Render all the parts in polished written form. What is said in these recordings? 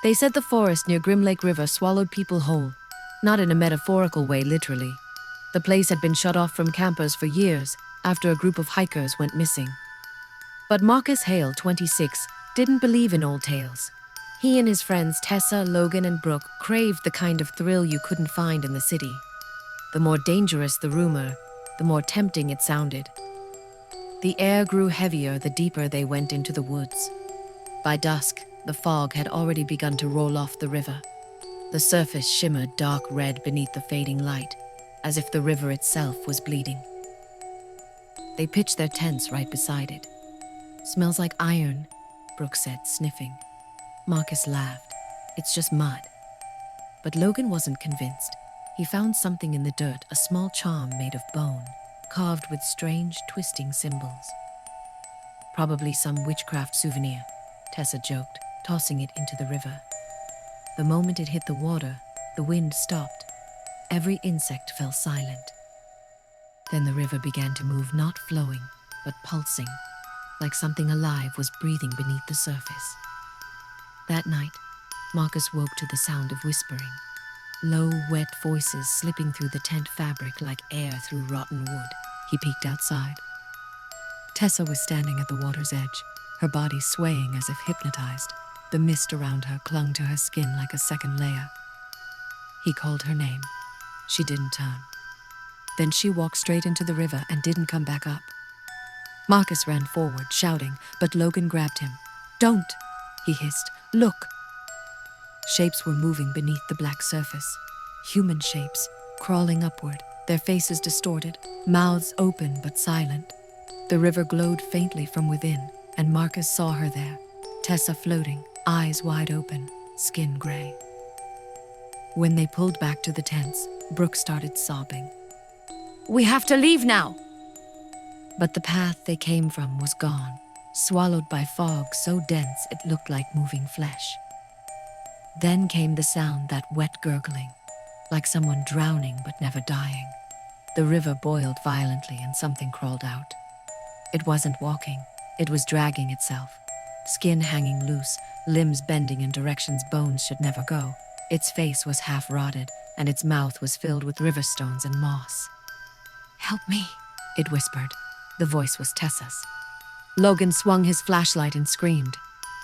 They said the forest near Grim Lake River swallowed people whole, not in a metaphorical way, literally. The place had been shut off from campers for years after a group of hikers went missing. But Marcus Hale, 26, didn't believe in old tales. He and his friends Tessa, Logan, and Brooke craved the kind of thrill you couldn't find in the city. The more dangerous the rumor, the more tempting it sounded. The air grew heavier the deeper they went into the woods. By dusk, the fog had already begun to roll off the river. The surface shimmered dark red beneath the fading light, as if the river itself was bleeding. They pitched their tents right beside it. "Smells like iron," Brooke said, sniffing. Marcus laughed. "It's just mud." But Logan wasn't convinced. He found something in the dirt, a small charm made of bone, carved with strange, twisting symbols. "Probably some witchcraft souvenir," Tessa joked, tossing it into the river. The moment it hit the water, the wind stopped. Every insect fell silent. Then the river began to move, not flowing, but pulsing, like something alive was breathing beneath the surface. That night, Marcus woke to the sound of whispering, low, wet voices slipping through the tent fabric like air through rotten wood. He peeked outside. Tessa was standing at the water's edge, her body swaying as if hypnotized. The mist around her clung to her skin like a second layer. He called her name. She didn't turn. Then she walked straight into the river and didn't come back up. Marcus ran forward, shouting, but Logan grabbed him. "Don't!" he hissed. "Look!" Shapes were moving beneath the black surface. Human shapes, crawling upward, their faces distorted, mouths open but silent. The river glowed faintly from within, and Marcus saw her there, Tessa floating, eyes wide open, skin gray. When they pulled back to the tents, Brooke started sobbing. "We have to leave now!" But the path they came from was gone, swallowed by fog so dense it looked like moving flesh. Then came the sound, that wet gurgling, like someone drowning but never dying. The river boiled violently and something crawled out. It wasn't walking, it was dragging itself, skin hanging loose, limbs bending in directions bones should never go. Its face was half rotted, and its mouth was filled with river stones and moss. "Help me," it whispered. The voice was Tessa's. Logan swung his flashlight and screamed.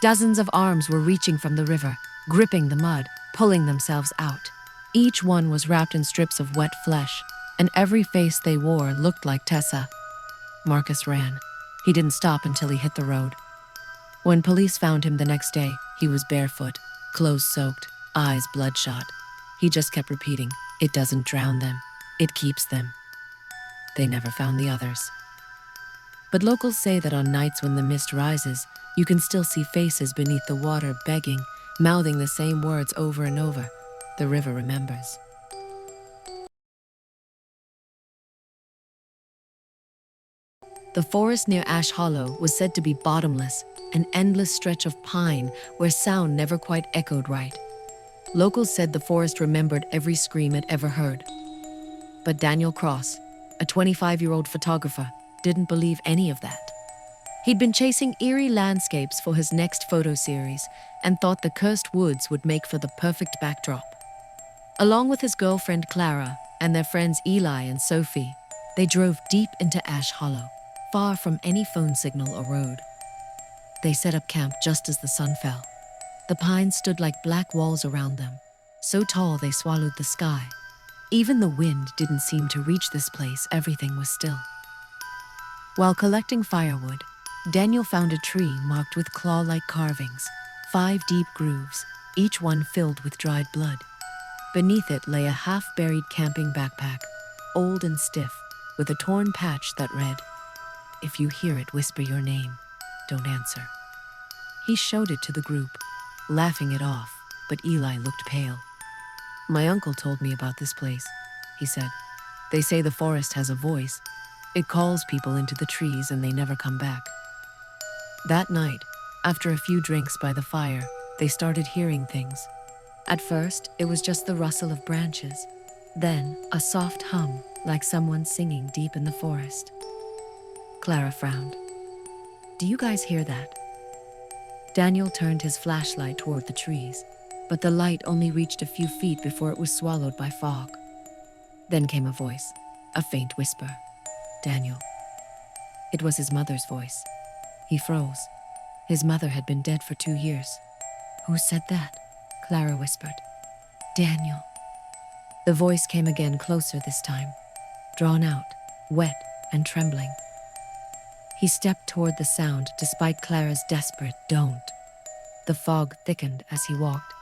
Dozens of arms were reaching from the river, gripping the mud, pulling themselves out. Each one was wrapped in strips of wet flesh, and every face they wore looked like Tessa. Marcus ran. He didn't stop until he hit the road. When police found him the next day, he was barefoot, clothes soaked, eyes bloodshot. He just kept repeating, "It doesn't drown them, it keeps them." They never found the others. But locals say that on nights when the mist rises, you can still see faces beneath the water begging, mouthing the same words over and over. The river remembers. The forest near Ash Hollow was said to be bottomless, an endless stretch of pine where sound never quite echoed right. Locals said the forest remembered every scream it ever heard. But Daniel Cross, a 25-year-old photographer, didn't believe any of that. He'd been chasing eerie landscapes for his next photo series and thought the cursed woods would make for the perfect backdrop. Along with his girlfriend Clara and their friends Eli and Sophie, they drove deep into Ash Hollow, far from any phone signal or road. They set up camp just as the sun fell. The pines stood like black walls around them, so tall they swallowed the sky. Even the wind didn't seem to reach this place, everything was still. While collecting firewood, Daniel found a tree marked with claw-like carvings, 5 deep grooves, each one filled with dried blood. Beneath it lay a half-buried camping backpack, old and stiff, with a torn patch that read, "If you hear it whisper your name, don't answer." He showed it to the group, laughing it off, but Eli looked pale. "My uncle told me about this place," he said. "They say the forest has a voice. It calls people into the trees and they never come back." That night, after a few drinks by the fire, they started hearing things. At first, it was just the rustle of branches. Then, a soft hum, like someone singing deep in the forest. Clara frowned. "Do you guys hear that?" Daniel turned his flashlight toward the trees. but the light only reached a few feet before it was swallowed by fog. Then came a voice, a faint whisper. Daniel. It was his mother's voice. He froze. His mother had been dead for 2 years. Who said that? Clara whispered. Daniel. The voice came again, closer this time, drawn out, wet and trembling. He stepped toward the sound despite Clara's desperate "don't." The fog thickened as he walked,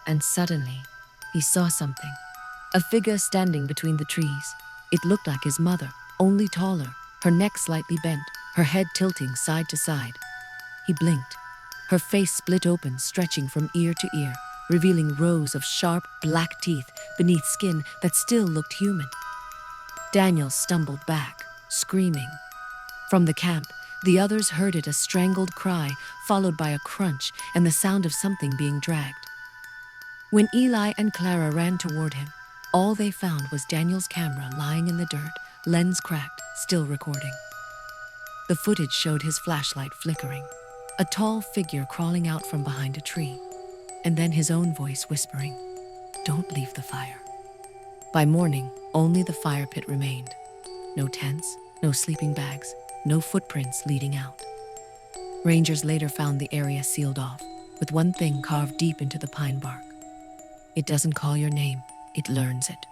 and suddenly he saw something. A figure standing between the trees. It looked like his mother, only taller, her neck slightly bent, her head tilting side to side. He blinked. Her face split open, stretching from ear to ear, revealing rows of sharp, black teeth beneath skin that still looked human. Daniel stumbled back, screaming. From the camp, the others heard it, a strangled cry, followed by a crunch and the sound of something being dragged. When Eli and Clara ran toward him, all they found was Daniel's camera lying in the dirt, lens cracked, still recording. The footage showed his flashlight flickering, a tall figure crawling out from behind a tree, and then his own voice whispering, "Don't leave the fire." By morning, only the fire pit remained. No tents, no sleeping bags, no footprints leading out. Rangers later found the area sealed off, with one thing carved deep into the pine bark. It doesn't call your name, it learns it.